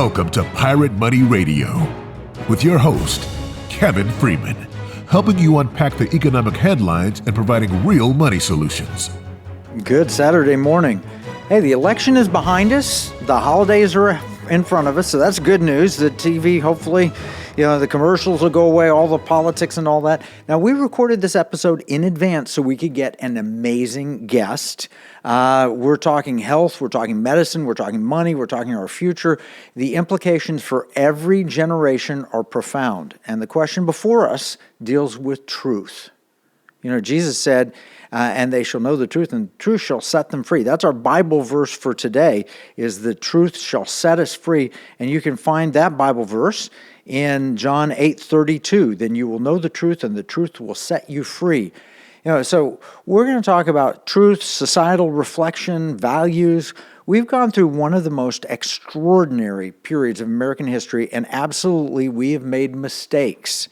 Welcome to Pirate Money Radio with your host, Kevin Freeman, helping you unpack the economic headlines and providing real money solutions. Good Saturday morning. Hey, the election is behind us. The holidays are in front of us, so that's good news. The TV, hopefully, the commercials will go away, all the politics and all that. Now, we recorded this episode in advance so we could get an amazing guest. We're talking health, we're talking medicine, we're talking money, we're talking our future. The implications for every generation are profound. And the question before us deals with truth. Jesus said, and they shall know the truth, and the truth shall set them free. That's our Bible verse for today, is the truth shall set us free. And you can find that Bible verse in John 8:32. Then you will know the truth, and the truth will set you free. So we're going to talk about truth, societal reflection, values. We've gone through one of the most extraordinary periods of American history, and absolutely we have made mistakes.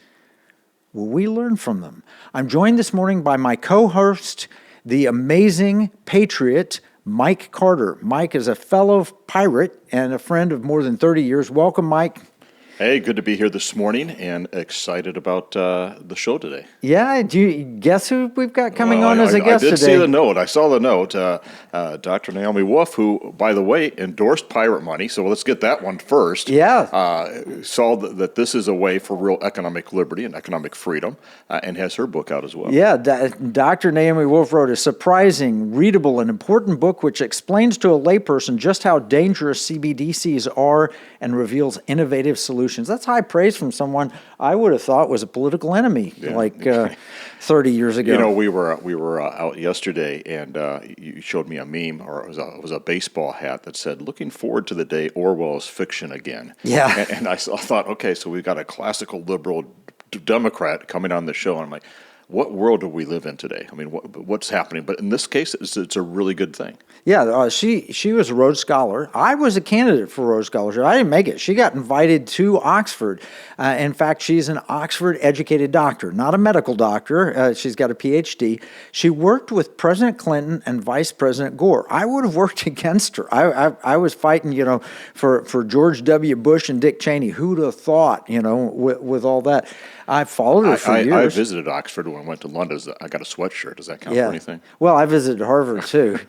Will we learn from them? I'm joined this morning by my co-host, the amazing patriot, Mike Carter. Mike is a fellow pirate and a friend of more than 30 years. Welcome, Mike. Hey, good to be here this morning and excited about the show today. Yeah, do you guess who we've got coming on as a guest today? I did see the note. I saw the note. Dr. Naomi Wolf, who, by the way, endorsed Pirate Money, so let's get that one first. Yeah. Saw that this is a way for real economic liberty and economic freedom, and has her book out as well. Yeah, Dr. Naomi Wolf wrote a surprising, readable, and important book which explains to a layperson just how dangerous CBDCs are and reveals innovative solutions. That's high praise from someone I would have thought was a political enemy 30 years ago. We were out yesterday, and you showed me a meme, or it was a baseball hat that said, "Looking forward to the day Orwell is fiction again." Yeah. And I thought, okay, so we've got a classical liberal Democrat coming on the show, and I'm like, what world do we live in today? I mean, what's happening? But in this case, it's a really good thing. Yeah, she was a Rhodes Scholar. I was a candidate for Rhodes Scholarship. I didn't make it. She got invited to Oxford. In fact, she's an Oxford-educated doctor, not a medical doctor. She's got a PhD. She worked with President Clinton and Vice President Gore. I would have worked against her. I was fighting, for George W. Bush and Dick Cheney. Who'd have thought, with all that. I followed her for years. I visited Oxford when I went to London. I got a sweatshirt. Does that count for anything? Well, I visited Harvard, too.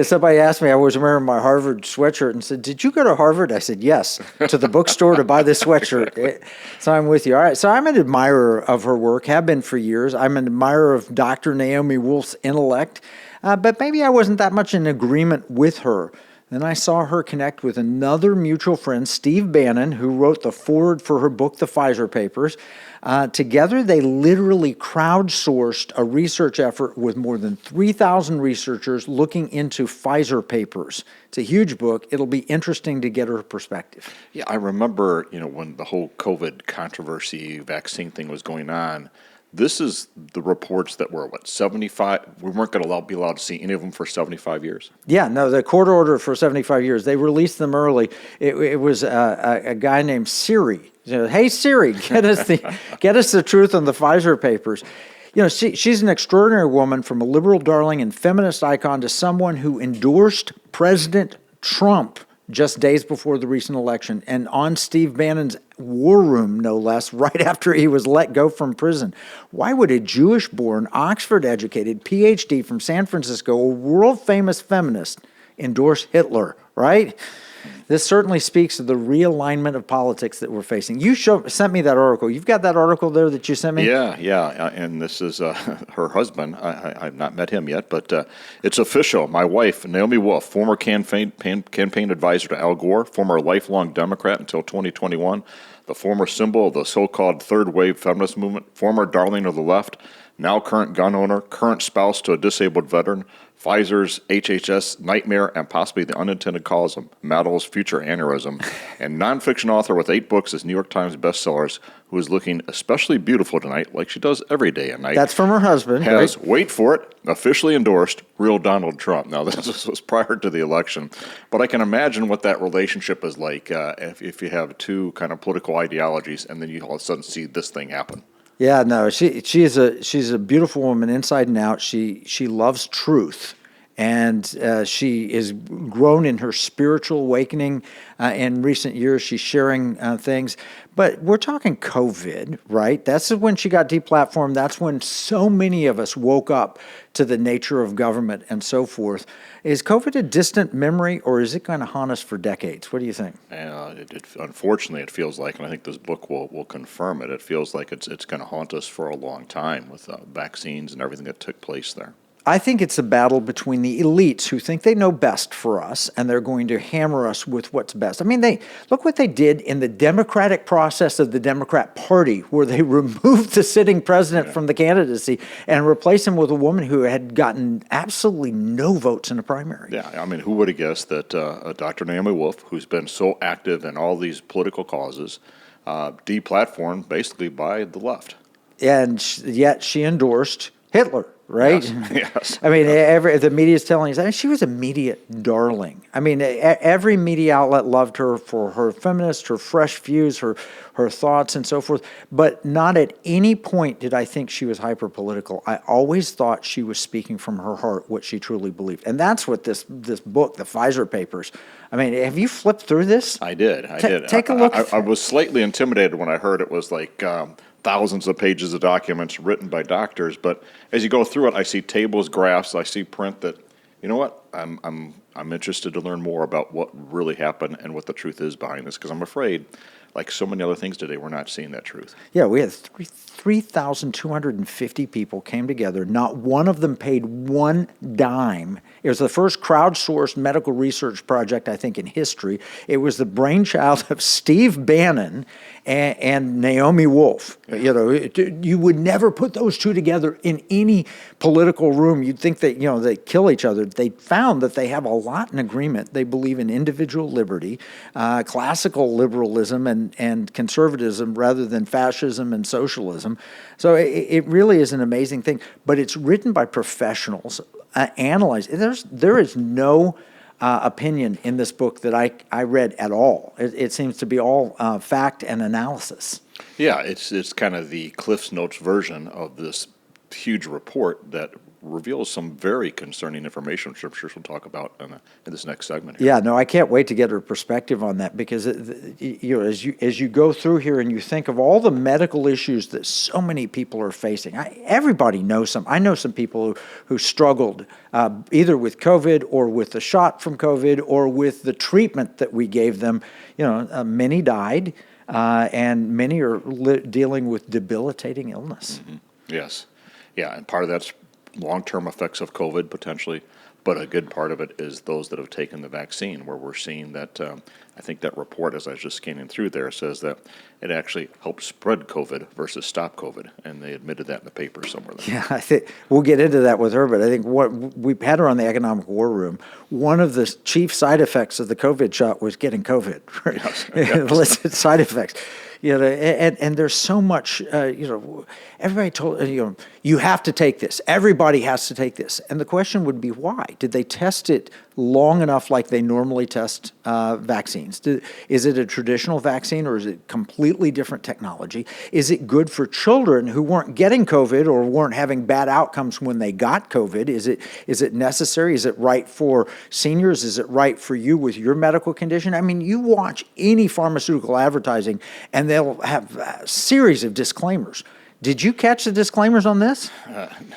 Somebody asked me, I was wearing my Harvard sweatshirt and said, "Did you go to Harvard?" I said, "Yes, to the bookstore to buy this sweatshirt." So I'm with you. All right. So I'm an admirer of her work, have been for years. I'm an admirer of Dr. Naomi Wolf's intellect, but maybe I wasn't that much in agreement with her. Then I saw her connect with another mutual friend, Steve Bannon, who wrote the foreword for her book, The Pfizer Papers. Together, they literally crowdsourced a research effort with more than 3,000 researchers looking into Pfizer Papers. It's a huge book. It'll be interesting to get her perspective. Yeah, I remember, when the whole COVID controversy vaccine thing was going on. This is the reports that were, 75? We weren't going to be allowed to see any of them for 75 years? Yeah, no, the court order for 75 years. They released them early. It was a guy named Siri. Hey, Siri, get us the truth on the Pfizer Papers. She's an extraordinary woman, from a liberal darling and feminist icon to someone who endorsed President Trump just days before the recent election, and on Steve Bannon's war room, no less, right after he was let go from prison. Why would a Jewish-born, Oxford-educated PhD from San Francisco, a world-famous feminist, endorse Hitler, right? This certainly speaks to the realignment of politics that we're facing. You sent me that article. You've got that article there that you sent me? Yeah, and this is her husband. I've not met him yet, but it's official. My wife, Naomi Wolf, former campaign advisor to Al Gore, former lifelong Democrat until 2021, the former symbol of the so-called third-wave feminist movement, former darling of the left, now current gun owner, current spouse to a disabled veteran, Pfizer's HHS nightmare, and possibly the unintended cause of Maddel's future aneurysm, and nonfiction author with 8 books as New York Times bestsellers, who is looking especially beautiful tonight, like she does every day and night. That's from her husband. Has, right? Wait for it, officially endorsed real Donald Trump. Now, this was prior to the election, but I can imagine what that relationship is like if you have two kind of political ideologies, and then you all of a sudden see this thing happen. Yeah, no, she's a beautiful woman inside and out. She loves truth, And she is grown in her spiritual awakening in recent years. She's sharing things. But we're talking COVID, right? That's when she got deplatformed. That's when so many of us woke up to the nature of government and so forth. Is COVID a distant memory, or is it going to haunt us for decades? What do you think? Unfortunately, it feels like, and I think this book will confirm it, it feels like it's going to haunt us for a long time with vaccines and everything that took place there. I think it's a battle between the elites who think they know best for us, and they're going to hammer us with what's best. I mean, look what they did in the democratic process of the Democrat Party, where they removed the sitting president from the candidacy and replaced him with a woman who had gotten absolutely no votes in a primary. Yeah, I mean, who would have guessed that Dr. Naomi Wolf, who's been so active in all these political causes, deplatformed basically by the left? And yet she endorsed Hitler. Right? Yes. I mean, the media is telling us she was a media darling. I mean, every media outlet loved her for her feminist, her fresh views, her thoughts, and so forth. But not at any point did I think she was hyper political. I always thought she was speaking from her heart, what she truly believed, and that's what this book, the Pfizer Papers. I mean, have you flipped through this? I did. Take a look. I was slightly intimidated when I heard it was like thousands of pages of documents written by doctors, but as you go through it, I see tables, graphs, I see print that, you know what, I'm interested to learn more about what really happened and what the truth is behind this, because I'm afraid, like so many other things today, we're not seeing that truth. Yeah, we had 3,250 people came together. Not one of them paid one dime. It was the first crowdsourced medical research project, I think, in history. It was the brainchild of Steve Bannon and Naomi Wolf. You know, you would never put those two together in any political room. You'd think that, they kill each other. They found that they have a lot in agreement. They believe in individual liberty, classical liberalism and conservatism rather than fascism and socialism. So it really is an amazing thing. But it's written by professionals, analyzed. There is no opinion in this book that I read at all. It seems to be all fact and analysis. Yeah, it's kind of the Cliff's Notes version of this huge report that reveals some very concerning information, which I'm sure we'll talk about in this next segment here. Yeah, no, I can't wait to get her perspective on that, because as you go through here and you think of all the medical issues that so many people are facing, everybody knows some. I know some people who struggled either with COVID or with the shot from COVID or with the treatment that we gave them. Many died, and many are dealing with debilitating illness. Mm-hmm. Yes. Yeah, and part of that's long-term effects of COVID potentially, but a good part of it is those that have taken the vaccine, where we're seeing that, I think that report, as I was just scanning through there, says that it actually helped spread COVID versus stop COVID, and they admitted that in the paper somewhere. Yeah, I think we'll get into that with her, but I think what we've had her on the Economic War Room. One of the chief side effects of the COVID shot was getting COVID, right? Yes. Illicit side effects. And there's so much, everybody told, you have to take this. Everybody has to take this. And the question would be, why? Did they test it long enough like they normally test vaccines? Is it a traditional vaccine, or is it completely different technology? Is it good for children who weren't getting COVID or weren't having bad outcomes when they got COVID? Is it necessary? Is it right for seniors? Is it right for you with your medical condition? I mean, you watch any pharmaceutical advertising and they'll have a series of disclaimers. Did you catch the disclaimers on this?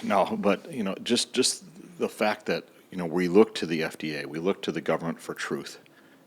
No, but just the fact that we look to the FDA, we look to the government for truth,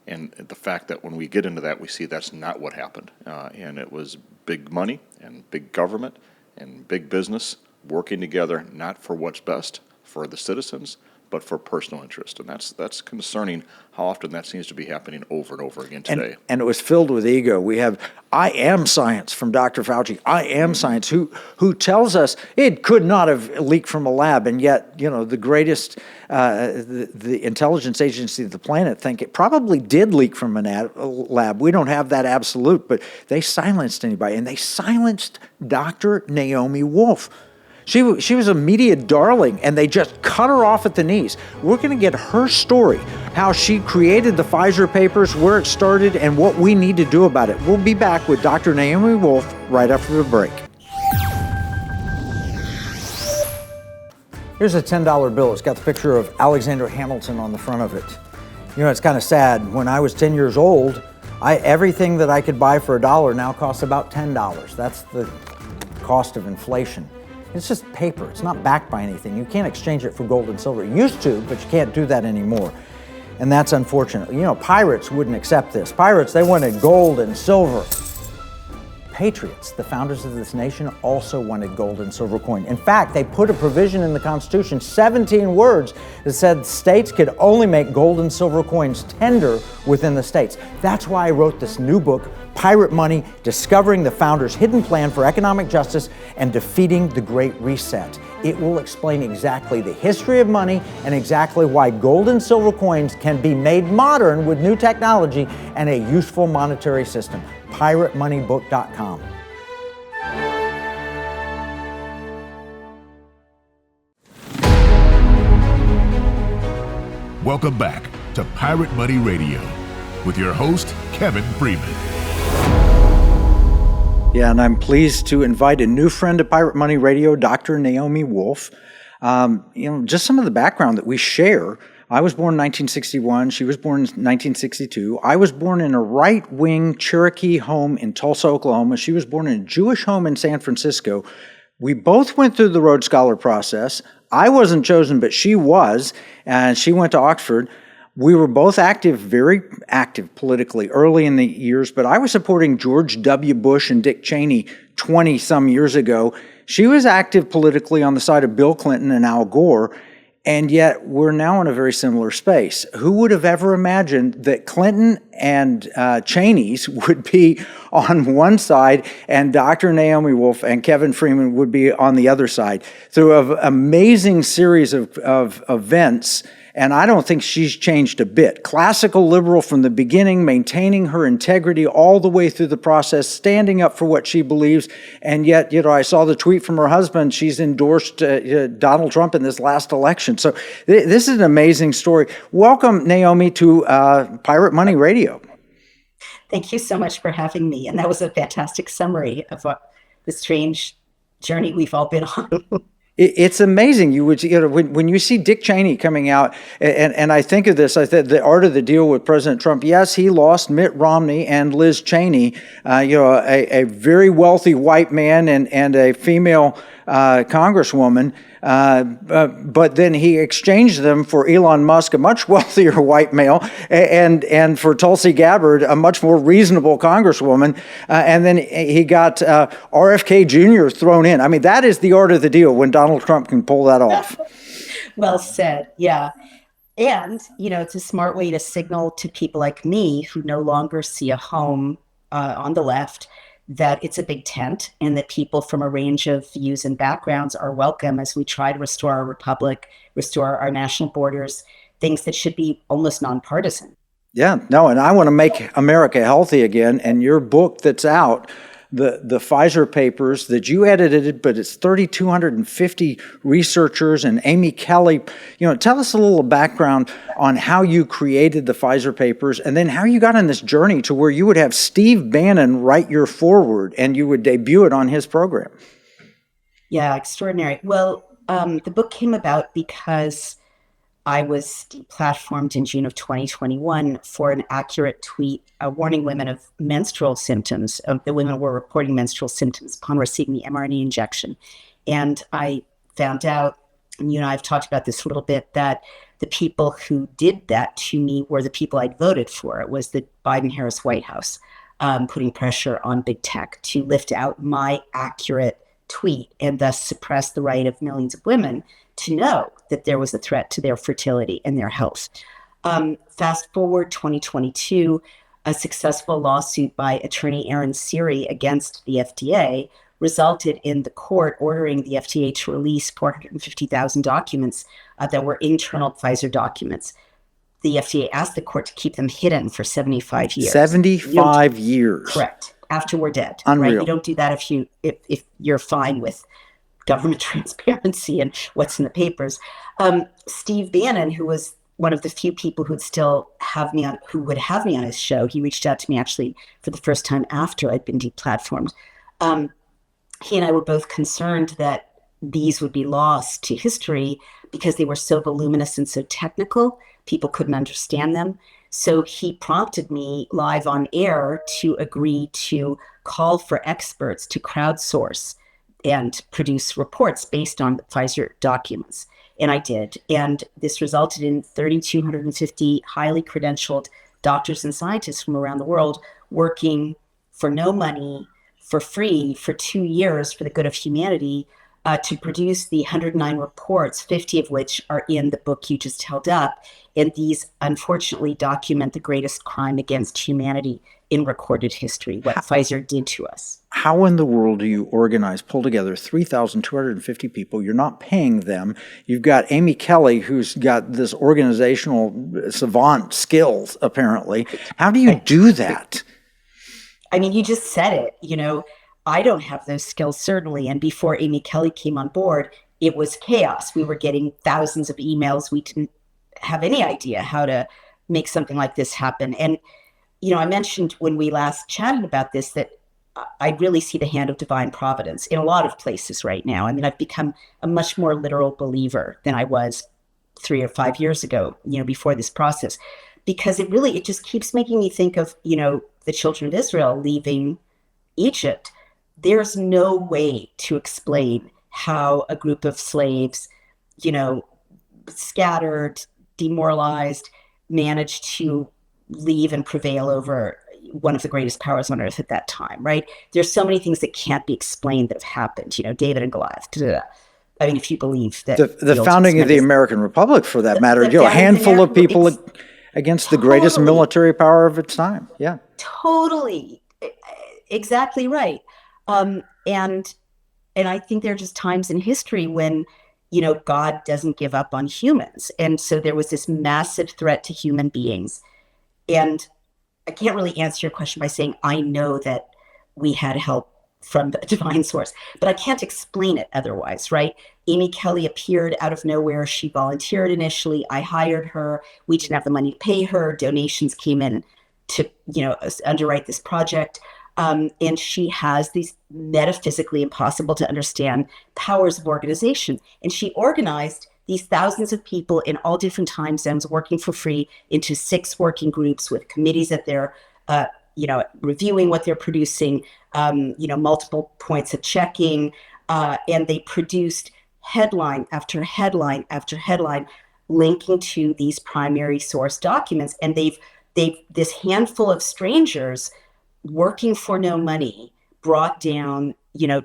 and the fact that when we get into that, we see that's not what happened, and it was big money and big government and big business working together, not for what's best for the citizens, but for personal interest. And that's concerning how often that seems to be happening over and over again today. And it was filled with ego. We have I am science from Dr. Fauci. I am science, who tells us it could not have leaked from a lab, and yet, the greatest, the intelligence agency of the planet think it probably did leak from a lab. We don't have that absolute, but they silenced anybody, and they silenced Dr. Naomi Wolf. She was a media darling, and they just cut her off at the knees. We're going to get her story, how she created the Pfizer Papers, where it started, and what we need to do about it. We'll be back with Dr. Naomi Wolf right after the break. Here's a $10 bill. It's got the picture of Alexander Hamilton on the front of it. You know, it's kind of sad. When I was 10 years old, everything that I could buy for $1 now costs about $10. That's the cost of inflation. It's just paper. It's not backed by anything. You can't exchange it for gold and silver. You used to, but you can't do that anymore. And that's unfortunate. You know, pirates wouldn't accept this. Pirates, they wanted gold and silver. Patriots, the founders of this nation, also wanted gold and silver coin. In fact, they put a provision in the Constitution, 17 words, that said states could only make gold and silver coins tender within the states. That's why I wrote this new book, Pirate Money, Discovering the Founders' Hidden Plan for Economic Justice and Defeating the Great Reset. It will explain exactly the history of money and exactly why gold and silver coins can be made modern with new technology and a useful monetary system. PirateMoneyBook.com. Welcome back to Pirate Money Radio with your host, Kevin Freeman. Yeah, and I'm pleased to invite a new friend to Pirate Money Radio, Dr. Naomi Wolf. Just some of the background that we share. I was born in 1961. She was born in 1962. I was born in a right-wing Cherokee home in Tulsa, Oklahoma. She was born in a Jewish home in San Francisco. We both went through the Rhodes Scholar process. I wasn't chosen, but she was, and she went to Oxford. We were both active, very active politically early in the years, but I was supporting George W. Bush and Dick Cheney 20-some years ago. She was active politically on the side of Bill Clinton and Al Gore, and yet we're now in a very similar space. Who would have ever imagined that Clinton and Cheney's would be on one side and Dr. Naomi Wolf and Kevin Freeman would be on the other side? Through an amazing series of events, and I don't think she's changed a bit. Classical liberal from the beginning, maintaining her integrity all the way through the process, standing up for what she believes. And yet, I saw the tweet from her husband. She's endorsed Donald Trump in this last election. So this is an amazing story. Welcome, Naomi, to Pirate Money Radio. Thank you so much for having me. And that was a fantastic summary of the strange journey we've all been on. It's amazing. When you see Dick Cheney coming out, and I think of this, I said the art of the deal with President Trump. Yes, he lost Mitt Romney and Liz Cheney, a very wealthy white man and a female congresswoman. But then he exchanged them for Elon Musk, a much wealthier white male, and for Tulsi Gabbard, a much more reasonable congresswoman. And then he got RFK Jr. thrown in. I mean, that is the art of the deal when Donald Trump can pull that off. Well said. Yeah. And, it's a smart way to signal to people like me who no longer see a home on the left that it's a big tent and that people from a range of views and backgrounds are welcome as we try to restore our republic, restore our national borders, things that should be almost nonpartisan. Yeah, no, and I want to make America healthy again. And your book that's out, the Pfizer Papers that you edited, but it's 3,250 researchers and Amy Kelly. Tell us a little background on how you created the Pfizer Papers and then how you got on this journey to where you would have Steve Bannon write your foreword and you would debut it on his program. Yeah, extraordinary. Well, the book came about because I was deplatformed in June of 2021 for an accurate tweet warning women of menstrual symptoms. The women were reporting menstrual symptoms upon receiving the mRNA injection. And I found out, and I've talked about this a little bit, that the people who did that to me were the people I'd voted for. It was the Biden-Harris White House putting pressure on big tech to lift out my accurate tweet and thus suppress the right of millions of women to know that there was a threat to their fertility and their health. Fast forward 2022, a successful lawsuit by attorney Aaron Siri against the FDA resulted in the court ordering the FDA to release 450,000 documents that were internal Pfizer documents. The FDA asked the court to keep them hidden for 75 years. 75 years. Correct. After we're dead. Unreal. Right? You don't do that if you're fine with government transparency and what's in the papers. Steve Bannon, who was one of the few people who would have me on his show, he reached out to me actually for the first time after I'd been deplatformed. He and I were both concerned that these would be lost to history because they were so voluminous and so technical, people couldn't understand them. So he prompted me live on air to agree to call for experts to crowdsource and produce reports based on the Pfizer documents. And I did. And this resulted in 3,250 highly credentialed doctors and scientists from around the world working for no money, for free, for 2 years for the good of humanity, to produce the 109 reports, 50 of which are in the book you just held up. And these unfortunately document the greatest crime against humanity in recorded history, what Pfizer did to us. How in the world do you pull together 3,250 people? You're not paying them. You've got Amy Kelly, who's got this organizational savant skills, apparently. How do you do that? I mean, you just said it, I don't have those skills, certainly. And before Amy Kelly came on board, it was chaos. We were getting thousands of emails. We didn't have any idea how to make something like this happen. And, I mentioned when we last chatted about this that I really see the hand of divine providence in a lot of places right now. I mean, I've become a much more literal believer than I was 3 or 5 years ago, before this process, because it just keeps making me think of, the children of Israel leaving Egypt. There's no way to explain how a group of slaves, scattered, demoralized, managed to leave and prevail over one of the greatest powers on earth at that time, right? There's so many things that can't be explained that have happened, David and Goliath. I mean, if you believe that the founding of the American Republic, for that matter, a handful of people against the greatest military power of its time. Yeah. Totally. Exactly right. And I think there are just times in history when, God doesn't give up on humans. And so there was this massive threat to human beings. And I can't really answer your question by saying I know that we had help from the divine source, but I can't explain it otherwise, right? Amy Kelly appeared out of nowhere. She volunteered initially. I hired her. We didn't have the money to pay her. Donations came in to, underwrite this project. And she has these metaphysically impossible to understand powers of organization. And she organized these thousands of people in all different time zones working for free into 6 working groups with committees that they're, reviewing what they're producing, multiple points of checking. And they produced headline after headline after headline linking to these primary source documents. And they've this handful of strangers working for no money brought down, to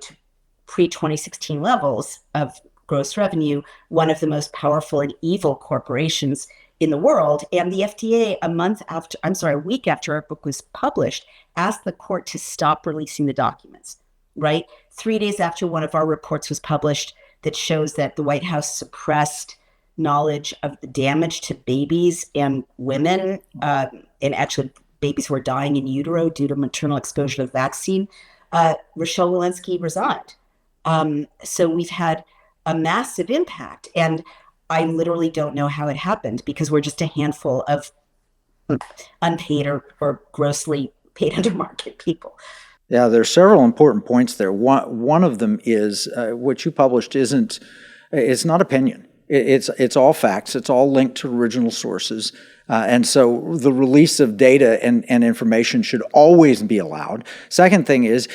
pre-2016 levels of gross revenue, one of the most powerful and evil corporations in the world. And the FDA, a week after our book was published, asked the court to stop releasing the documents, right? 3 days after one of our reports was published that shows that the White House suppressed knowledge of the damage to babies and women, and actually babies were dying in utero due to maternal exposure to the vaccine, Rochelle Walensky resigned. So we've had a massive impact. And I literally don't know how it happened because we're just a handful of unpaid or grossly paid under market people. Yeah, there are several important points there. One of them is what you published it's not opinion. It's all facts. It's all linked to original sources. And so the release of data and information should always be allowed. Second thing is,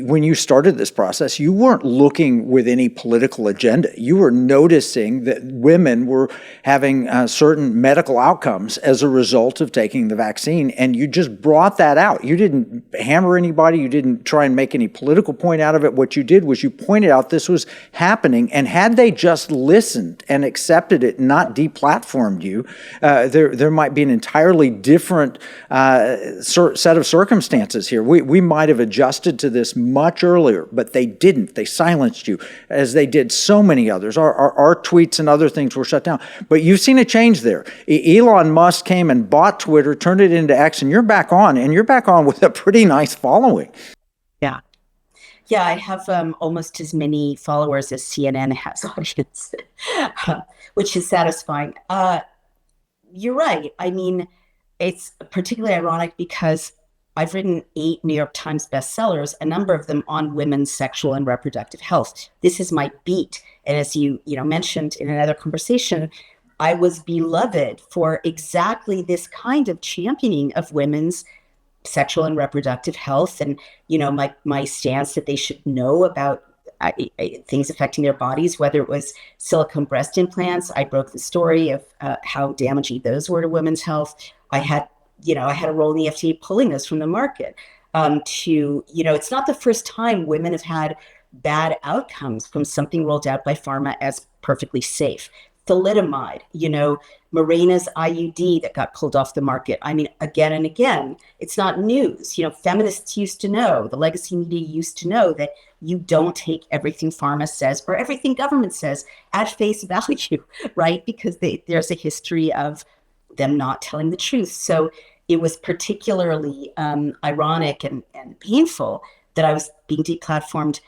when you started this process, you weren't looking with any political agenda. You were noticing that women were having certain medical outcomes as a result of taking the vaccine, and you just brought that out. You didn't hammer anybody. You didn't try and make any political point out of it. What you did was you pointed out this was happening, and had they just listened and accepted it, not deplatformed you, there might be an entirely different set of circumstances here. We might have adjusted to this much earlier, but they didn't. They silenced you, as they did so many others. Our tweets and other things were shut down. But you've seen a change there. Elon Musk came and bought Twitter, turned it into X, and you're back on with a pretty nice following. Yeah. Yeah, I have almost as many followers as CNN has audience, which is satisfying. You're right. I mean, it's particularly ironic because I've written 8 New York Times bestsellers, a number of them on women's sexual and reproductive health. This is my beat. And as you mentioned in another conversation, I was beloved for exactly this kind of championing of women's sexual and reproductive health, and my stance that they should know about things affecting their bodies, whether it was silicone breast implants. I broke the story of how damaging those were to women's health. I had a role in the FDA pulling those from the market. It's not the first time women have had bad outcomes from something rolled out by pharma as perfectly safe. Thalidomide, Mirena's IUD that got pulled off the market. I mean, again and again, it's not news. Feminists used to know, the legacy media used to know that you don't take everything pharma says or everything government says at face value, right? Because there's a history of them not telling the truth. So it was particularly ironic and painful that I was being deplatformed,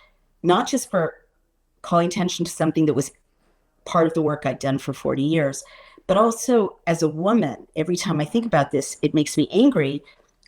not just for calling attention to something that was part of the work I'd done for 40 years, but also as a woman. Every time I think about this, it makes me angry.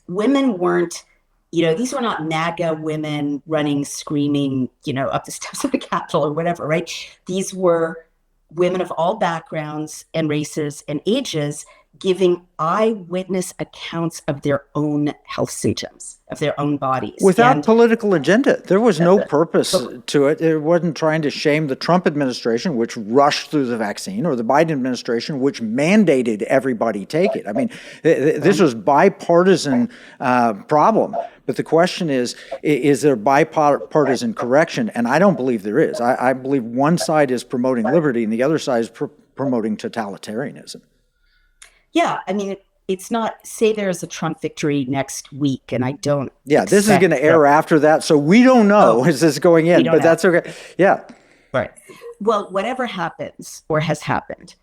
Women weren't, these were not MAGA women running, screaming, up the steps of the Capitol or whatever, right? These were women of all backgrounds and races and ages giving eyewitness accounts of their own health symptoms, of their own bodies. Without political agenda. There was no purpose to it. It wasn't trying to shame the Trump administration, which rushed through the vaccine, or the Biden administration, which mandated everybody take it. I mean, this was bipartisan problem. But the question is there bipartisan correction? And I don't believe there is. I believe one side is promoting liberty and the other side is promoting totalitarianism. Yeah, I mean, it's not, say there's a Trump victory next week, and I don't. Yeah, this is going to air after that, so we don't know is this going in, but that's okay. Yeah. Right. Well, whatever happens or has happened,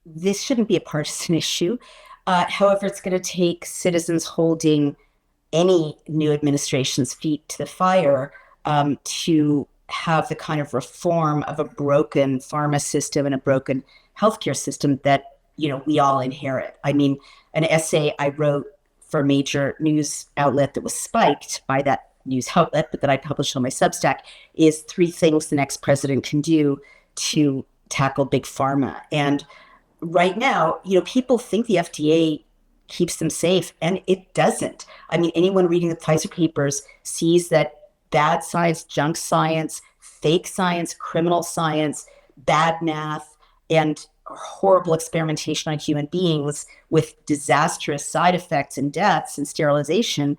this shouldn't be a partisan issue. However, it's going to take citizens holding any new administration's feet to the fire to have the kind of reform of a broken pharma system and a broken healthcare system that we all inherit. I mean, an essay I wrote for a major news outlet that was spiked by that news outlet, but that I published on my Substack, is 3 things the next president can do to tackle big pharma. And right now, people think the FDA keeps them safe, and it doesn't. I mean, anyone reading the Pfizer Papers sees that bad science, junk science, fake science, criminal science, bad math, and horrible experimentation on human beings with disastrous side effects and deaths and sterilization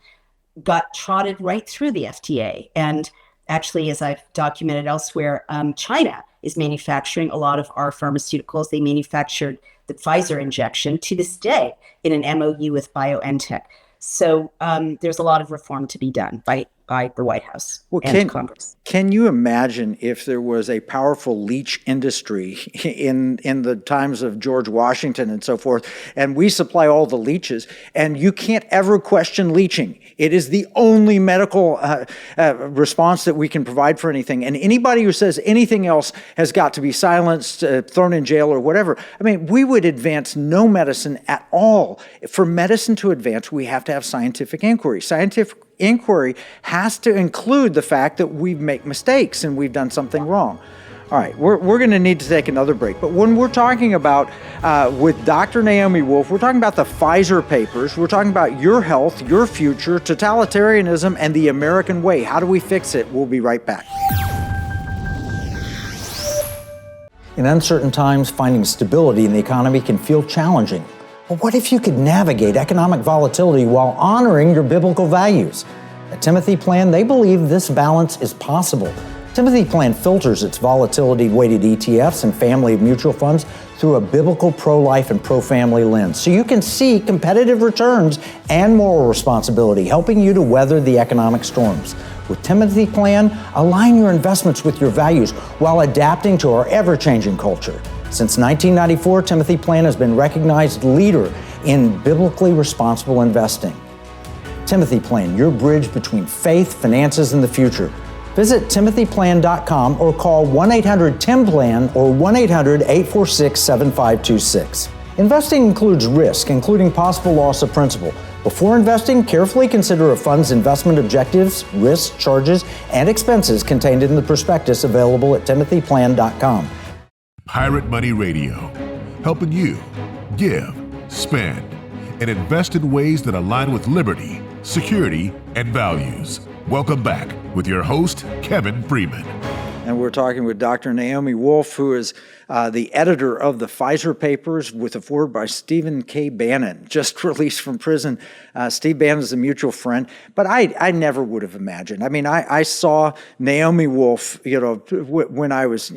got trotted right through the FDA. And actually, as I've documented elsewhere, China is manufacturing a lot of our pharmaceuticals. They manufactured the Pfizer injection to this day in an MOU with BioNTech. So there's a lot of reform to be done by the White House and Congress. Can you imagine if there was a powerful leech industry in the times of George Washington and so forth, and we supply all the leeches, and you can't ever question leeching. It is the only medical response that we can provide for anything. And anybody who says anything else has got to be silenced, thrown in jail or whatever. I mean, we would advance no medicine at all. For medicine to advance, we have to have scientific inquiry. Scientific inquiry has to include the fact that we make mistakes and we've done something wrong. All right, we're going to need to take another break. But when we're talking about, with Dr. Naomi Wolf, we're talking about the Pfizer Papers. We're talking about your health, your future, totalitarianism, and the American way. How do we fix it? We'll be right back. In uncertain times, finding stability in the economy can feel challenging. But what if you could navigate economic volatility while honoring your biblical values? At Timothy Plan, they believe this balance is possible. Timothy Plan filters its volatility-weighted ETFs and family of mutual funds through a biblical pro-life and pro-family lens, so you can see competitive returns and moral responsibility, helping you to weather the economic storms. With Timothy Plan, align your investments with your values while adapting to our ever-changing culture. Since 1994, Timothy Plan has been recognized leader in biblically responsible investing. Timothy Plan, your bridge between faith, finances, and the future. Visit timothyplan.com or call 1-800-TIM-PLAN or 1-800-846-7526. Investing includes risk, including possible loss of principal. Before investing, carefully consider a fund's investment objectives, risks, charges, and expenses contained in the prospectus available at timothyplan.com. Pirate Money Radio, helping you give, spend, and invest in ways that align with liberty, security, and values. Welcome back with your host, Kevin Freeman. And we're talking with Dr. Naomi Wolf, who is the editor of the Pfizer Papers, with a foreword by Stephen K. Bannon, just released from prison. Steve Bannon is a mutual friend, but I never would have imagined. I mean, I saw Naomi Wolf, when I was,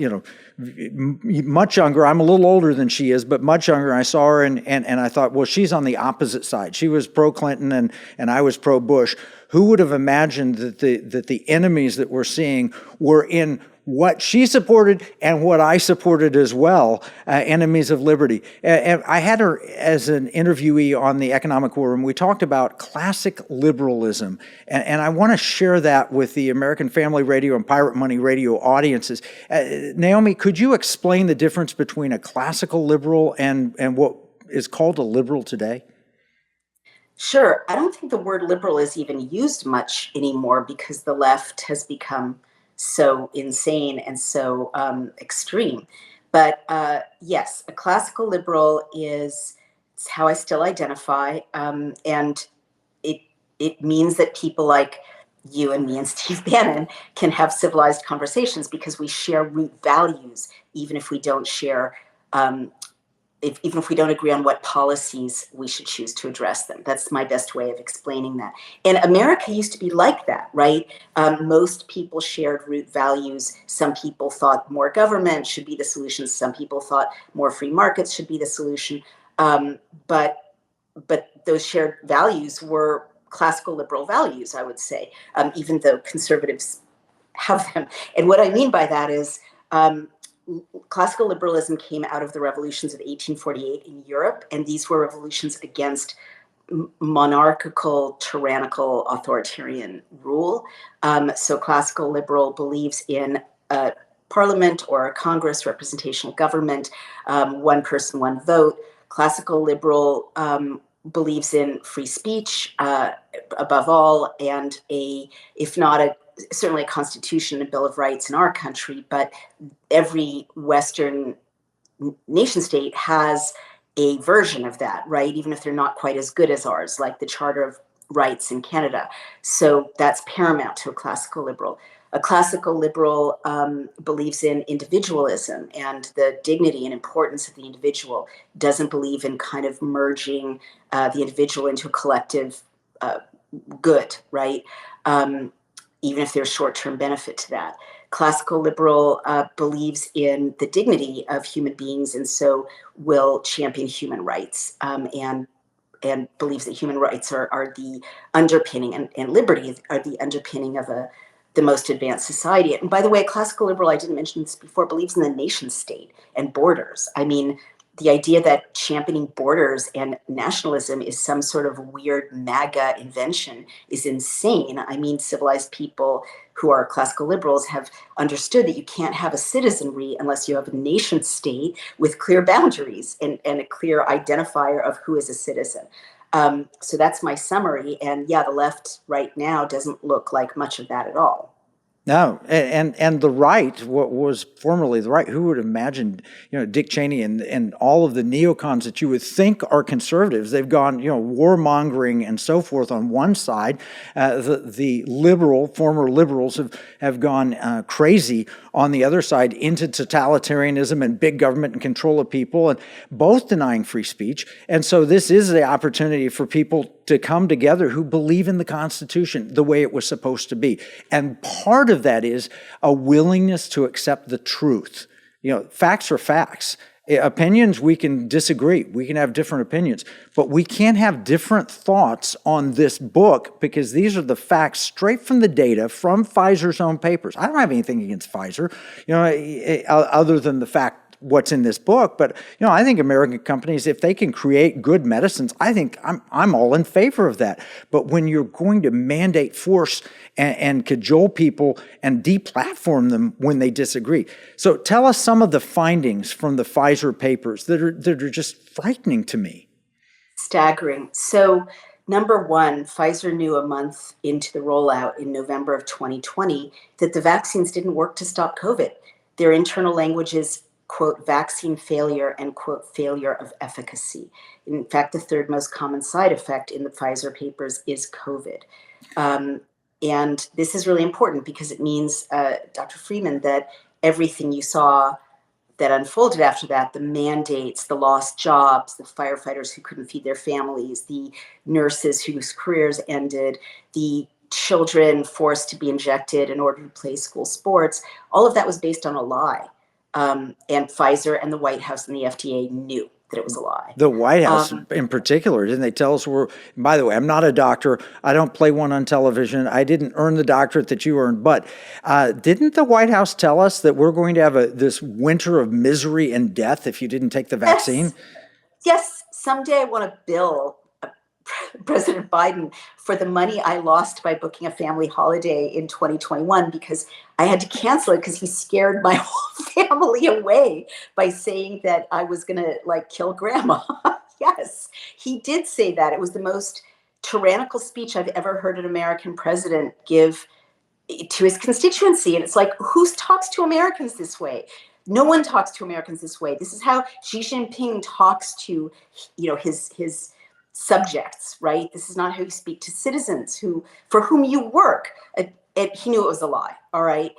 much younger. I'm a little older than she is, but much younger. I saw her and I thought, well, she's on the opposite side. She was pro-Clinton and I was pro-Bush. Who would have imagined that the enemies that we're seeing were in what she supported and what I supported as well, enemies of liberty. And I had her as an interviewee on the Economic War Room. We talked about classic liberalism, and I want to share that with the American Family Radio and Pirate Money Radio audiences. Naomi, could you explain the difference between a classical liberal and what is called a liberal today? Sure. I don't think the word liberal is even used much anymore because the left has become so insane and so extreme. But yes, a classical liberal it's how I still identify. And it means that people like you and me and Steve Bannon can have civilized conversations because we share root values, even if we don't share even if we don't agree on what policies we should choose to address them. That's my best way of explaining that. And America used to be like that, right? Most people shared root values. Some people thought more government should be the solution. Some people thought more free markets should be the solution. But those shared values were classical liberal values, I would say, even though conservatives have them. And what I mean by that is classical liberalism came out of the revolutions of 1848 in Europe, and these were revolutions against monarchical, tyrannical, authoritarian rule. So classical liberal believes in a parliament or a Congress, representational government, one person, one vote. Classical liberal believes in free speech above all, and certainly a constitution, a Bill of Rights in our country, but every Western nation state has a version of that, right? Even if they're not quite as good as ours, like the Charter of Rights in Canada. So that's paramount to a classical liberal. A classical liberal believes in individualism and the dignity and importance of the individual, doesn't believe in kind of merging the individual into a collective good, right? Even if there's short-term benefit to that. Classical liberal believes in the dignity of human beings and so will champion human rights and believes that human rights are the underpinning and liberty are the underpinning of the most advanced society. And by the way, classical liberal, I didn't mention this before, believes in the nation state and borders. I mean, the idea that championing borders and nationalism is some sort of weird MAGA invention is insane. I mean, civilized people who are classical liberals have understood that you can't have a citizenry unless you have a nation state with clear boundaries and a clear identifier of who is a citizen. So that's my summary. And yeah, the left right now doesn't look like much of that at all. No, and the right, what was formerly the right, who would have imagined, Dick Cheney and all of the neocons that you would think are conservatives, they've gone, warmongering and so forth on one side. The former liberals have gone crazy on the other side into totalitarianism and big government and control of people, and both denying free speech. And so this is the opportunity for people to come together who believe in the Constitution the way it was supposed to be. And part of that is a willingness to accept the truth. Facts are facts. Opinions, we can disagree. We can have different opinions. But we can't have different thoughts on this book because these are the facts straight from the data from Pfizer's own papers. I don't have anything against Pfizer, other than the fact what's in this book. But, I think American companies, if they can create good medicines, I think I'm all in favor of that. But when you're going to mandate force and cajole people and deplatform them when they disagree. So tell us some of the findings from the Pfizer papers that are just frightening to me. Staggering. So Number one, Pfizer knew a month into the rollout in November of 2020 that the vaccines didn't work to stop COVID. Their internal language is, quote, vaccine failure and, quote, failure of efficacy. In fact, the third most common side effect in the Pfizer papers is COVID. And this is really important because it means, Dr. Freeman, that everything you saw that unfolded after that, the mandates, the lost jobs, the firefighters who couldn't feed their families, the nurses whose careers ended, the children forced to be injected in order to play school sports, all of that was based on a lie. And Pfizer and the White House and the FDA knew that it was a lie. The White House in particular, didn't they tell us by the way, I'm not a doctor. I don't play one on television. I didn't earn the doctorate that you earned. But didn't the White House tell us that we're going to have this winter of misery and death if you didn't take the vaccine? Yes. Someday I want to bill President Biden for the money I lost by booking a family holiday in 2021 because I had to cancel it because he scared my whole family away by saying that I was going to kill grandma. Yes, he did say that. It was the most tyrannical speech I've ever heard an American president give to his constituency. And it's like, who talks to Americans this way? No one talks to Americans this way. This is how Xi Jinping talks to, his subjects, right? This is not how you speak to citizens for whom you work. He knew it was a lie. All right.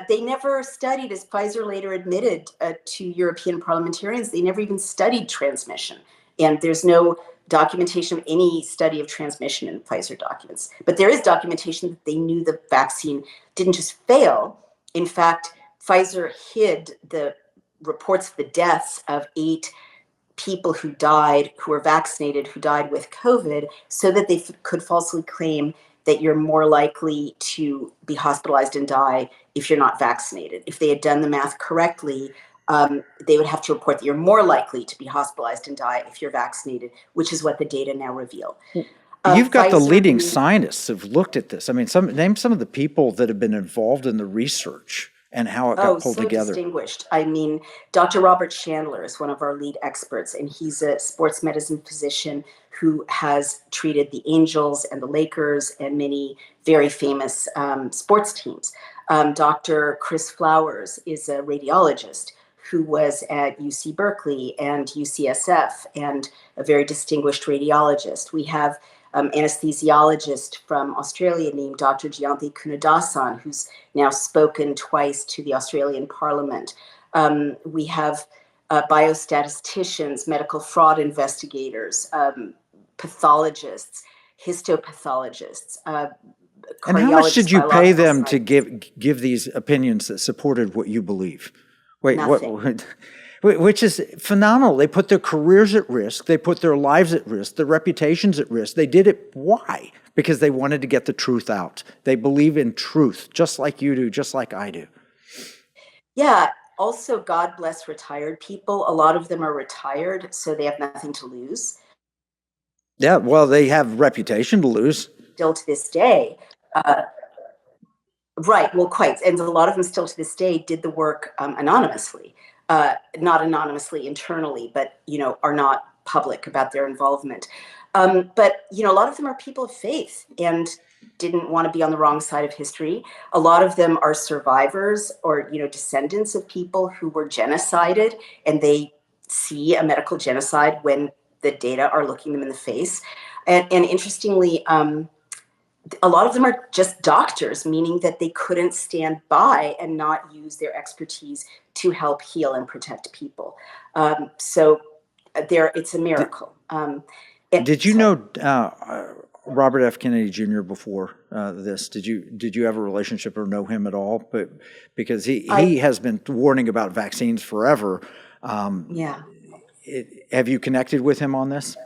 They never studied, as Pfizer later admitted to European parliamentarians, they never even studied transmission. And there's no documentation of any study of transmission in Pfizer documents. But there is documentation that they knew the vaccine didn't just fail. In fact, Pfizer hid the reports of the deaths of 8 people who were vaccinated, who died with COVID, so that they could falsely claim that you're more likely to be hospitalized and die if you're not vaccinated. If they had done the math correctly, they would have to report that you're more likely to be hospitalized and die if you're vaccinated, which is what the data now reveal. You've got the leading scientists who've looked at this. I mean, name some of the people that have been involved in the research and how it got pulled together. Distinguished. I mean, Dr. Robert Chandler is one of our lead experts, and he's a sports medicine physician who has treated the Angels and the Lakers and many very famous sports teams. Dr. Chris Flowers is a radiologist who was at UC Berkeley and UCSF and a very distinguished radiologist. We have anesthesiologist from Australia named Dr. Jayanthe Kunadasan, who's now spoken twice to the Australian Parliament. We have biostatisticians, medical fraud investigators, pathologists, histopathologists. And how much did you pay them to give these opinions that supported what you believe? Wait, nothing. Which is phenomenal. They put their careers at risk. They put their lives at risk, their reputations at risk. They did it. Why? Because they wanted to get the truth out. They believe in truth, just like you do, just like I do. Yeah. Also, God bless retired people. A lot of them are retired, so they have nothing to lose. Yeah, well, they have reputation to lose. Still to this day. Right. Well, quite. And a lot of them still to this day did the work anonymously. Not anonymously internally, but, are not public about their involvement. But, a lot of them are people of faith and didn't want to be on the wrong side of history. A lot of them are survivors or, descendants of people who were genocided, and they see a medical genocide when the data are looking them in the face. And interestingly, a lot of them are just doctors, meaning that they couldn't stand by and not use their expertise to help heal and protect people. So it's a miracle. Did you know Robert F. Kennedy Jr. before this? Did you have a relationship or know him at all? But because he has been warning about vaccines forever. Yeah. Have you connected with him on this?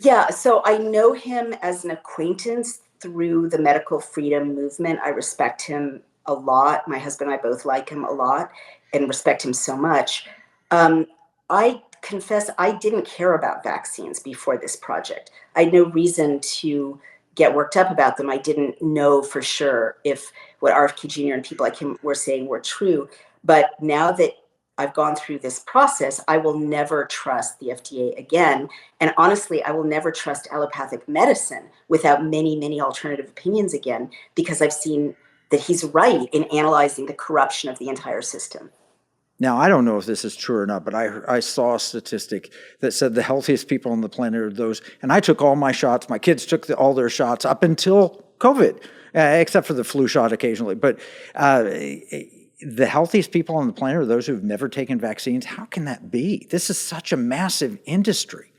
Yeah, so I know him as an acquaintance through the medical freedom movement. I respect him a lot. My husband and I both like him a lot and respect him so much. I confess I didn't care about vaccines before this project. I had no reason to get worked up about them. I didn't know for sure if what RFK Jr. and people like him were saying were true. But now that I've gone through this process, I will never trust the FDA again. And honestly, I will never trust allopathic medicine without many, many alternative opinions again, because I've seen that he's right in analyzing the corruption of the entire system. Now, I don't know if this is true or not, but I saw a statistic that said the healthiest people on the planet are those, and I took all my shots, my kids took all their shots up until COVID, except for the flu shot occasionally. But the healthiest people on the planet are those who've never taken vaccines. How can that be? This is such a massive industry.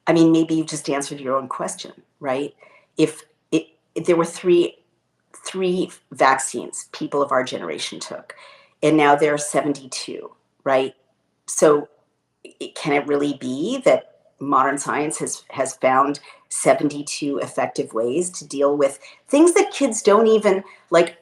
I mean, maybe you just answered your own question, right? If there were three vaccines people of our generation took, and now there are 72, right? So can it really be that modern science has found 72 effective ways to deal with things that kids don't even like?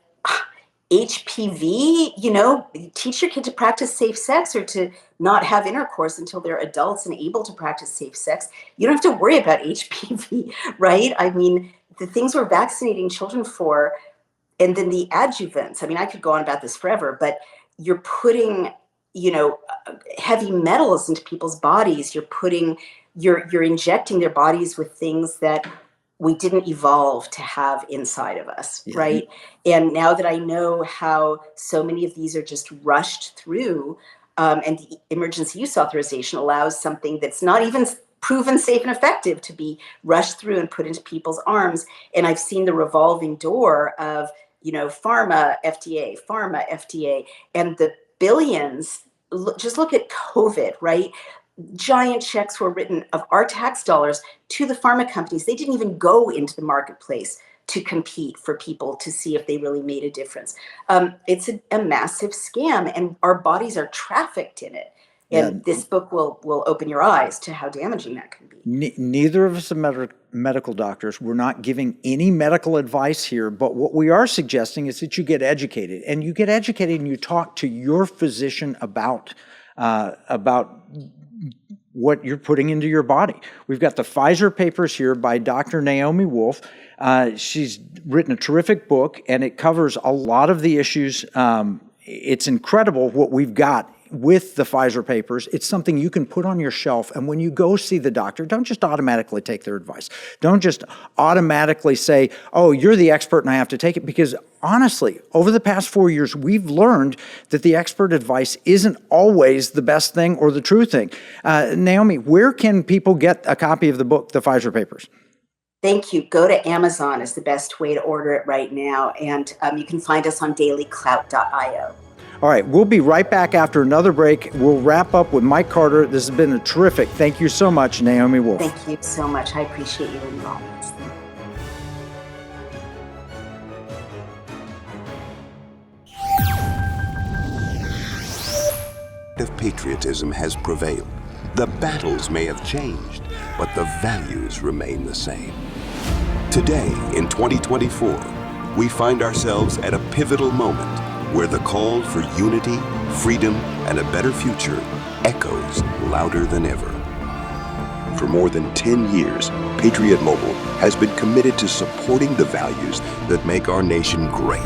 HPV, teach your kid to practice safe sex or to not have intercourse until they're adults and able to practice safe sex. You don't have to worry about HPV, right? I mean, the things we're vaccinating children for, and then the adjuvants. I mean, I could go on about this forever, but you're putting, heavy metals into people's bodies. You're injecting their bodies with things that we didn't evolve to have inside of us, right? And now that I know how so many of these are just rushed through, and the emergency use authorization allows something that's not even proven safe and effective to be rushed through and put into people's arms. And I've seen the revolving door of, pharma, FDA, and the billions. Just look at COVID, right? Giant checks were written of our tax dollars to the pharma companies. They didn't even go into the marketplace to compete for people to see if they really made a difference. It's a massive scam, and our bodies are trafficked in it. And this book will open your eyes to how damaging that can be. Neither of us are medical doctors. We're not giving any medical advice here, but what we are suggesting is that you get educated. And you get educated and you talk to your physician about what you're putting into your body. We've got the Pfizer Papers here by Dr. Naomi Wolf. She's written a terrific book, and it covers a lot of the issues. It's incredible what we've got with the Pfizer Papers. It's something you can put on your shelf, and when you go see the doctor, don't just automatically take their advice. Don't just automatically say, oh, you're the expert and I have to take it, because honestly, over the past 4 years, we've learned that the expert advice isn't always the best thing or the true thing. Naomi, where can people get a copy of the book, The Pfizer Papers? Thank you. Go to Amazon is the best way to order it right now, and you can find us on dailyclout.io. All right, we'll be right back after another break. We'll wrap up with Mike Carter. This has been a terrific. Thank you so much, Naomi Wolf. Thank you so much. I appreciate you and your audience. Of patriotism has prevailed. The battles may have changed, but the values remain the same. Today, in 2024, we find ourselves at a pivotal moment where the call for unity, freedom, and a better future echoes louder than ever. For more than 10 years, Patriot Mobile has been committed to supporting the values that make our nation great.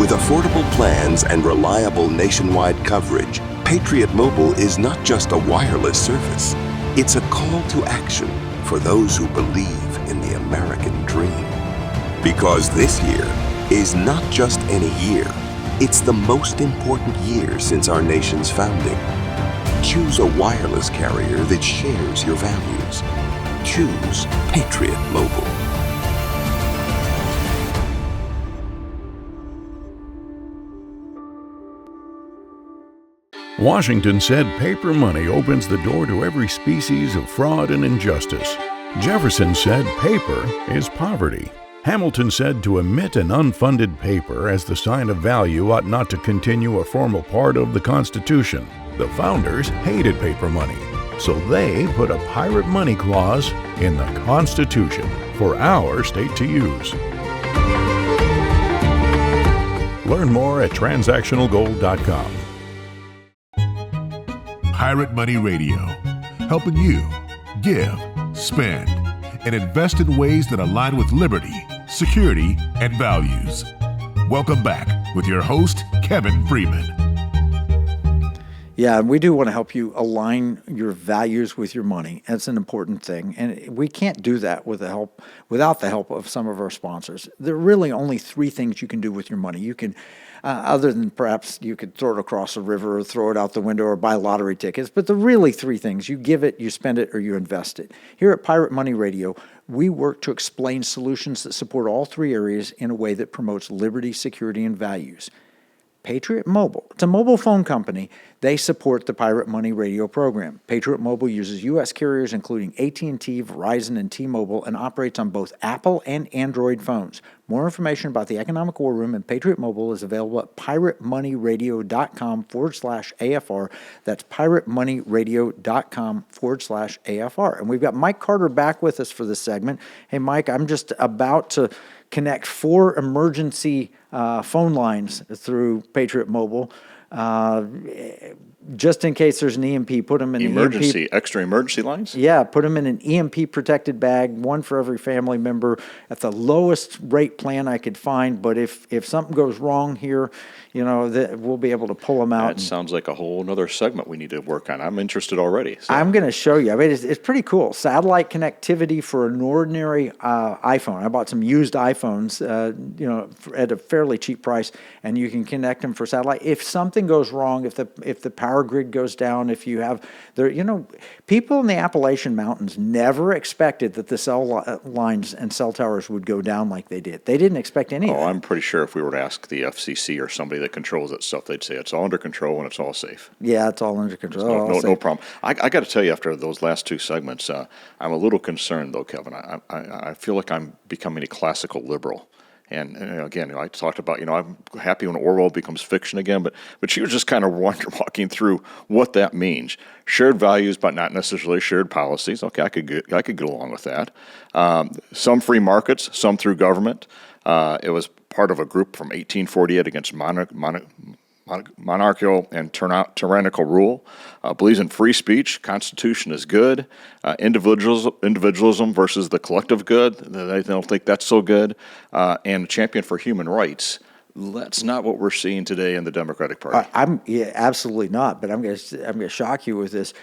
With affordable plans and reliable nationwide coverage, Patriot Mobile is not just a wireless service. It's a call to action for those who believe in the American dream. Because this year is not just any year, it's the most important year since our nation's founding. Choose a wireless carrier that shares your values. Choose Patriot Mobile. Washington said paper money opens the door to every species of fraud and injustice. Jefferson said paper is poverty. Hamilton said to emit an unfunded paper as the sign of value ought not to continue a formal part of the Constitution. The founders hated paper money, so they put a pirate money clause in the Constitution for our state to use. Learn more at transactionalgold.com. Pirate Money Radio, helping you give, spend, and invest in ways that align with liberty, security, and values. Welcome back with your host, Kevin Freeman. Yeah, and we do want to help you align your values with your money. That's an important thing, and we can't do that without the help of some of our sponsors. There are really only three things you can do with your money. You can, other than perhaps you could throw it across a river or throw it out the window or buy lottery tickets, but the really three things: you give it, you spend it, or you invest it. Here at Pirate Money Radio, we work to explain solutions that support all three areas in a way that promotes liberty, security, and values. Patriot Mobile. It's a mobile phone company. They support the Pirate Money Radio program. Patriot Mobile uses U.S. carriers including AT&T, Verizon, and T-Mobile and operates on both Apple and Android phones. More information about the Economic War Room and Patriot Mobile is available at piratemoneyradio.com/AFR. That's piratemoneyradio.com/AFR. And we've got Mike Carter back with us for this segment. Hey, Mike, I'm just about to connect 4 emergency phone lines through Patriot Mobile. Just in case there's an EMP, put them in extra emergency lines? Yeah, put them in an EMP protected bag, one for every family member at the lowest rate plan I could find. But if something goes wrong here, we'll be able to pull them out. That sounds like a whole other segment we need to work on. I'm interested already. So. I'm going to show you. I mean, it's pretty cool. Satellite connectivity for an ordinary iPhone. I bought some used iPhones, at a fairly cheap price, and you can connect them for satellite. If something goes wrong, if the power grid goes down, if you have people in the Appalachian Mountains never expected that the cell lines and cell towers would go down like they did. They didn't expect any of that. I'm pretty sure if we were to ask the FCC or somebody that controls that stuff, they'd say it's all under control and it's all safe. Yeah, it's all under control. No problem. I got to tell you, after those last 2 segments, I'm a little concerned, though, Kevin. I feel like I'm becoming a classical liberal. And again, I talked about, I'm happy when Orwell becomes fiction again, but she was just kind of walking through what that means. Shared values, but not necessarily shared policies. Okay, I could get along with that. Some free markets, some through government. It was part of a group from 1848 against monarchical and tyrannical rule, believes in free speech. Constitution is good. Individualism versus the collective good. They don't think that's so good. And a champion for human rights. That's not what we're seeing today in the Democratic Party. Absolutely not. But I'm going to shock you with this.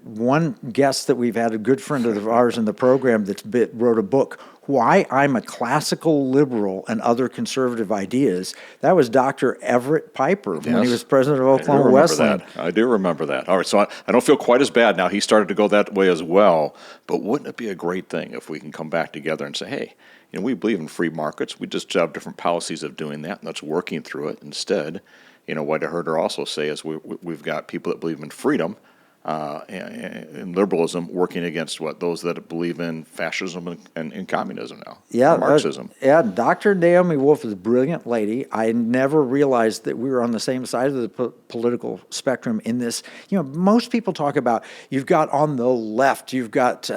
One guest that we've had, a good friend of ours in the program, wrote a book, Why I'm a Classical Liberal and Other Conservative Ideas. That was Dr. Everett Piper when he was president of Oklahoma Wesleyan. I do remember that. All right, so I don't feel quite as bad now. He started to go that way as well. But wouldn't it be a great thing if we can come back together and say, hey, we believe in free markets. We just have different policies of doing that, and that's working through it. Instead, what I heard her also say is we've got people that believe in freedom and liberalism working against those that believe in fascism and communism now. Yeah, Marxism. Dr. Naomi Wolf is a brilliant lady. I never realized that we were on the same side of the political spectrum in this. Most people talk about you've got on the left, you've got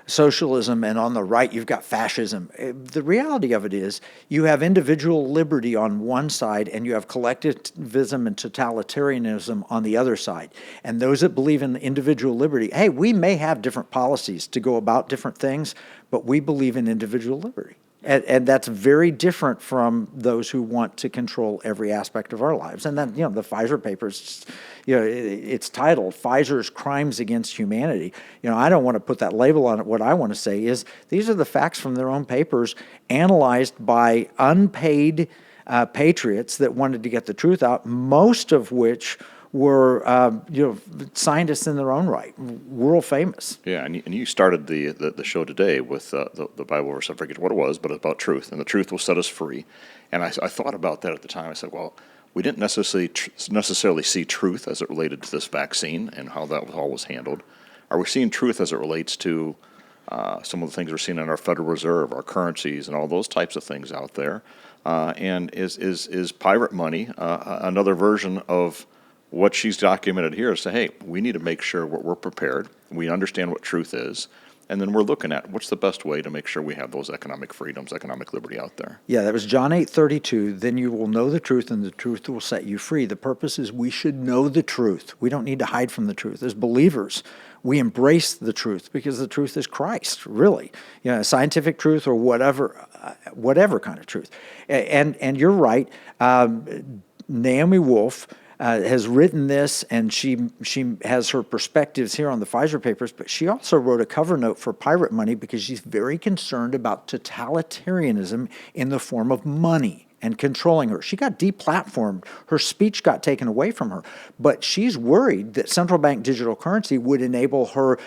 socialism, and on the right, you've got fascism. The reality of it is you have individual liberty on one side and you have collectivism and totalitarianism on the other side. And those that believe in individual liberty, hey, we may have different policies to go about different things, but we believe in individual liberty. And that's very different from those who want to control every aspect of our lives. And then, the Pfizer Papers, it's titled Pfizer's Crimes Against Humanity. I don't want to put that label on it. What I want to say is these are the facts from their own papers analyzed by unpaid patriots that wanted to get the truth out, most of which were scientists in their own right, world famous. Yeah, and you started the show today with the Bible verse. I forget what it was, but about truth, and the truth will set us free. And I thought about that at the time. I said, well, we didn't necessarily see truth as it related to this vaccine and how that all was handled. Are we seeing truth as it relates to some of the things we're seeing in our Federal Reserve, our currencies, and all those types of things out there? And is pirate money another version of what she's documented here? Is say, hey, we need to make sure we're prepared, we understand what truth is, and then we're looking at what's the best way to make sure we have those economic freedoms, economic liberty out there. Yeah, that was John 8:32. Then you will know the truth, and the truth will set you free. The purpose is we should know the truth. We don't need to hide from the truth. As believers, we embrace the truth because the truth is Christ, really. Scientific truth or whatever kind of truth. And you're right. Naomi Wolf has written this, and she has her perspectives here on the Pfizer Papers, but she also wrote a cover note for Pirate Money because she's very concerned about totalitarianism in the form of money and controlling her. She got deplatformed. Her speech got taken away from her. But she's worried that central bank digital currency would enable her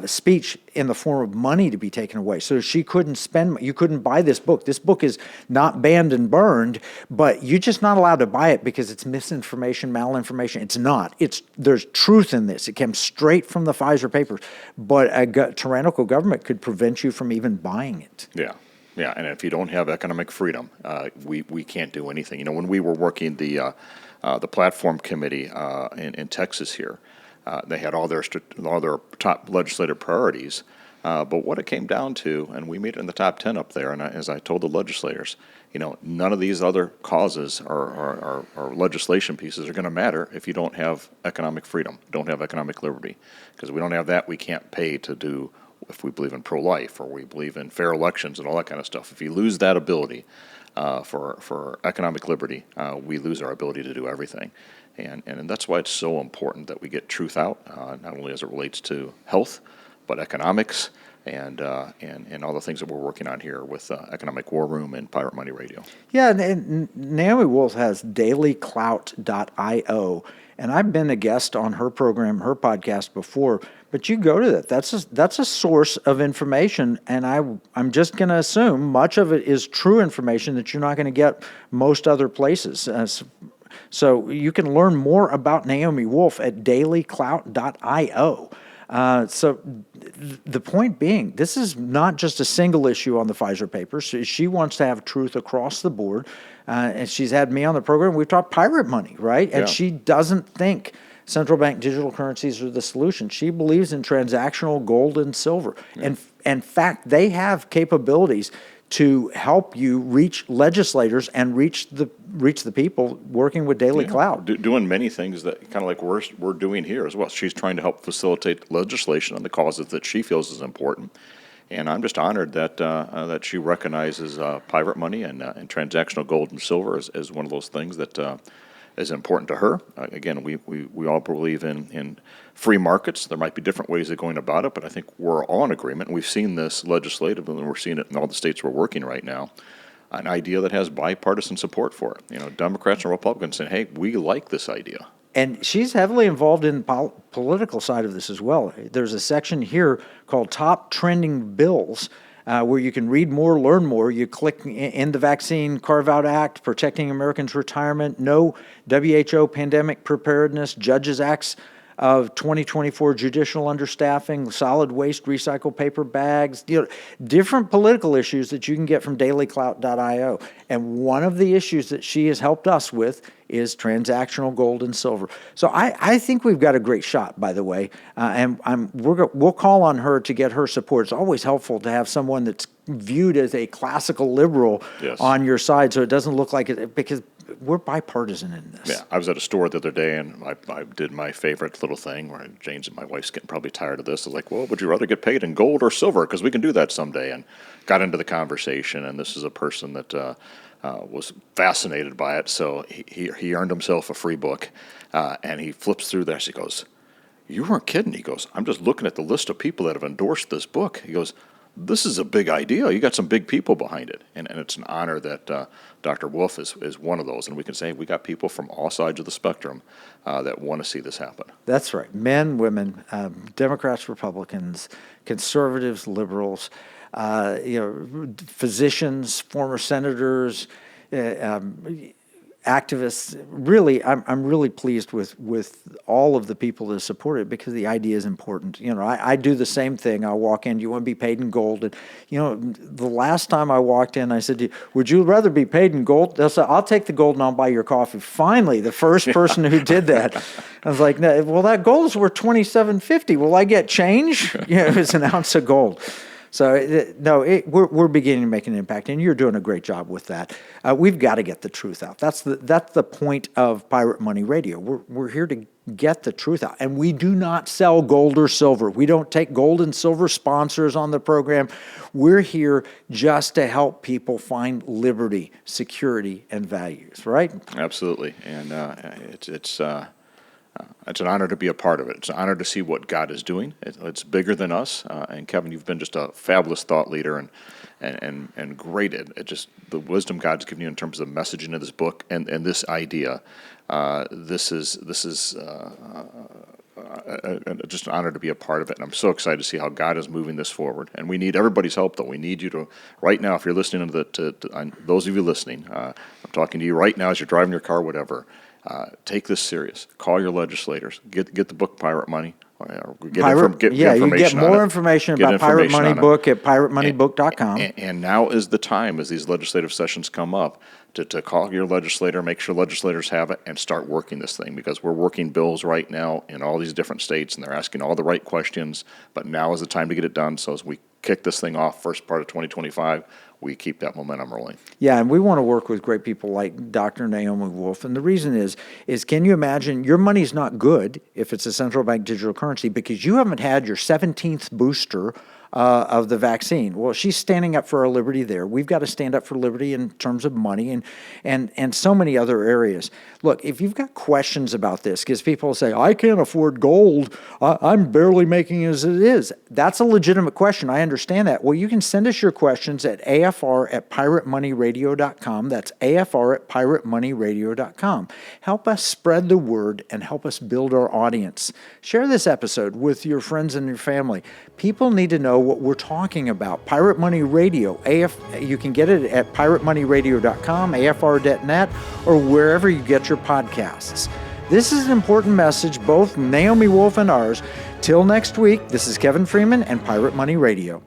speech in the form of money to be taken away. So she couldn't you couldn't buy this book. This book is not banned and burned, but you're just not allowed to buy it because it's misinformation, malinformation. It's not. There's truth in this. It came straight from the Pfizer Papers. But a tyrannical government could prevent you from even buying it. Yeah. Yeah, and if you don't have economic freedom, we can't do anything. When we were working the platform committee in Texas here, they had all their top legislative priorities. But what it came down to, and we made it in the top 10 up there, and as I told the legislators, none of these other causes or legislation pieces are going to matter if you don't have economic freedom, don't have economic liberty. Because if we don't have that, we can't pay to do, if we believe in pro-life or we believe in fair elections and all that kind of stuff. If you lose that ability for economic liberty, we lose our ability to do everything. And that's why it's so important that we get truth out, not only as it relates to health, but economics and all the things that we're working on here with Economic War Room and Pirate Money Radio. Yeah, and Naomi Wolf has dailyclout.io, and I've been a guest on her program, her podcast before. But you go to that. That's a source of information, and I'm just going to assume much of it is true information that you're not going to get most other places. So you can learn more about Naomi Wolf at dailyclout.io. So the point being, this is not just a single issue on the Pfizer Papers. She wants to have truth across the board, and she's had me on the program. We've talked pirate money, right? And she doesn't think central bank digital currencies are the solution. She believes in transactional gold and silver. And in fact, they have capabilities to help you reach legislators and reach the people working with Daily Cloud. Doing many things that kind of like we're doing here as well. She's trying to help facilitate legislation on the causes that she feels is important. And I'm just honored that she recognizes pirate money and transactional gold and silver as one of those things that is important to her. Again, we all believe in free markets. There might be different ways of going about it, but I think we're all in agreement. We've seen this legislatively, and we're seeing it in all the states we're working right now, an idea that has bipartisan support for it. Democrats and Republicans saying, hey, we like this idea. And she's heavily involved in the political side of this as well. There's a section here called Top Trending Bills, where you can read more, learn more. You click in the Vaccine Carve-Out Act, Protecting Americans' Retirement, No WHO Pandemic Preparedness, Judges Acts of 2024, Judicial Understaffing, Solid Waste, Recycled Paper Bags, different political issues that you can get from dailyclout.io. And one of the issues that she has helped us with is transactional gold and silver. So I think we've got a great shot, by the way, and we'll call on her to get her support. It's always helpful to have someone that's viewed as a classical liberal on your side, so it doesn't look like it, because we're bipartisan in this. Yeah, I was at a store the other day, and I did my favorite little thing where Jane's and my wife's getting probably tired of this. I was like, well, would you rather get paid in gold or silver? Because we can do that someday. And got into the conversation, and this is a person that was fascinated by it. So he earned himself a free book, and he flips through this. He goes, you weren't kidding. He goes, I'm just looking at the list of people that have endorsed this book. He goes, this is a big idea. You got some big people behind it. And it's an honor that Dr. Wolf is one of those. And we can say we got people from all sides of the spectrum that want to see this happen. That's right. Men, women, Democrats, Republicans, conservatives, liberals, physicians, former senators, activists. Really, I'm really pleased with all of the people that support it, because the idea is important. I do the same thing. I walk in, you want to be paid in gold? And, the last time I walked in, I said, would you rather be paid in gold? They'll say, I'll take the gold and I'll buy your coffee. Finally, the first person who did that. I was like, no, well, that gold is worth $27.50. Will I get change? It was an ounce of gold. So we're beginning to make an impact, and you're doing a great job with that. We've got to get the truth out. That's the point of Pirate Money Radio. We're here to get the truth out, and we do not sell gold or silver. We don't take gold and silver sponsors on the program. We're here just to help people find liberty, security, and values. Right? Absolutely, and it's an honor to be a part of it. It's an honor to see what God is doing. It's bigger than us. And Kevin, you've been just a fabulous thought leader and great at just the wisdom God's given you in terms of messaging of this book and this idea. This is just an honor to be a part of it. And I'm so excited to see how God is moving this forward. And we need everybody's help, though. We need you to, right now, if you're listening to those of you listening, I'm talking to you right now as you're driving your car, whatever. Take this serious. Call your legislators. Get the book Pirate Money. You get more information about Pirate Money Book at piratemoneybook.com. And now is the time, as these legislative sessions come up, to call your legislator, make sure legislators have it, and start working this thing, because we're working bills right now in all these different states, and they're asking all the right questions, but now is the time to get it done. So as we kick this thing off first part of 2025, we keep that momentum rolling. Yeah, and we want to work with great people like Dr. Naomi Wolf. And the reason is can you imagine your money's not good if it's a central bank digital currency because you haven't had your 17th booster of the vaccine. Well, she's standing up for our liberty there. We've got to stand up for liberty in terms of money and so many other areas. Look, if you've got questions about this, because people say, I can't afford gold, I'm barely making as it is. That's a legitimate question. I understand that. Well, you can send us your questions at afr@piratemoneyradio.com. That's afr@piratemoneyradio.com. Help us spread the word and help us build our audience. Share this episode with your friends and your family. People need to know what we're talking about. Pirate Money Radio, you can get it at piratemoneyradio.com, afr.net, or wherever you get your podcasts. This is an important message, both Naomi Wolf and ours. Till next week, this is Kevin Freeman and Pirate Money Radio.